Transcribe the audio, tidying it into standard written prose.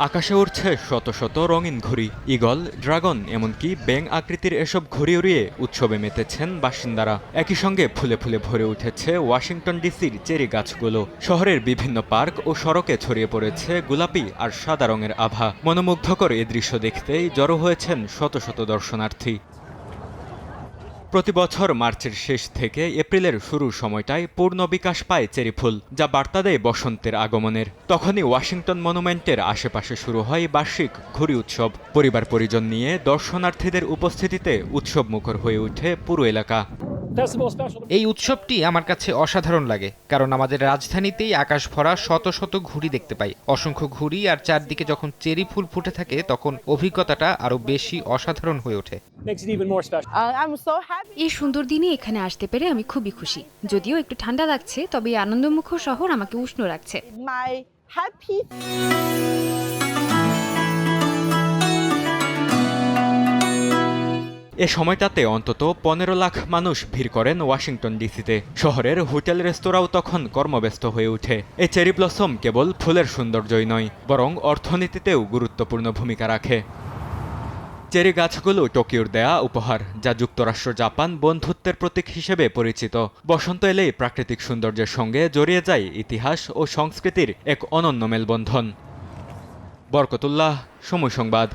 আকাশে উড়ছে শত শত রঙিন ঘুড়ি, ঈগল, ড্রাগন, এমনকি ব্যাঙ আকৃতির এসব ঘুড়ি উড়িয়ে উৎসবে মেতেছেন বাসিন্দারা। একই সঙ্গে ফুলে ফুলে ভরে উঠেছে ওয়াশিংটন ডিসির চেরি গাছগুলো। শহরের বিভিন্ন পার্ক ও সড়কে ছড়িয়ে পড়েছে গোলাপি আর সাদা রঙের আভা। মনোমুগ্ধকর এ দৃশ্য দেখতেই জড়ো হয়েছেন শত শত দর্শনার্থী। প্রতি বছর মার্চের শেষ থেকে এপ্রিলের শুরুর সময়টায় পূর্ণ বিকাশ পায় চেরি ফুল, যা বার্তা দেয় বসন্তের আগমনের। তখনই ওয়াশিংটন মনুমেন্টের আশেপাশে শুরু হয় বার্ষিক ঘুড়ি উৎসব। পরিবার পরিজন নিয়ে দর্শনার্থীদের উপস্থিতিতে উৎসব মুখর হয়ে ওঠে পুরো এলাকা। এই উৎসবটি আমার কাছে অসাধারণ লাগে, কারণ আমাদের রাজধানীতেই আকাশ ভরা শত শত ঘুড়ি দেখতে পাই। অসংখ্য ঘুড়ি আর চারদিকে যখন চেরি ফুল ফুটে থাকে তখন অভিজ্ঞতাটা আরো বেশি অসাধারণ হয়ে ওঠে। এই সুন্দর দিনে এখানে আসতে পেরে আমি খুবই খুশি। যদিও একটু ঠান্ডা লাগছে, তবে এই আনন্দমুখর শহর আমাকে উষ্ণ রাখছে। এ সময়টাতে অন্তত 15 লাখ মানুষ ভিড় করেন ওয়াশিংটন ডিসিতে। শহরের হোটেল রেস্তোরাঁও তখন কর্মব্যস্ত হয়ে ওঠে। এই চেরি ব্লসম কেবল ফুলের সৌন্দর্যই নয়, বরং অর্থনীতিতেও গুরুত্বপূর্ণ ভূমিকা রাখে। চেরি গাছগুলো টোকিওর দেয়া উপহার, যা যুক্তরাষ্ট্র জাপান বন্ধুত্বের প্রতীক হিসেবে পরিচিত। বসন্ত এলেই প্রাকৃতিক সৌন্দর্যের সঙ্গে জড়িয়ে যায় ইতিহাস ও সংস্কৃতির এক অনন্য মেলবন্ধন। বরকতুল্লাহ, সময় সংবাদ।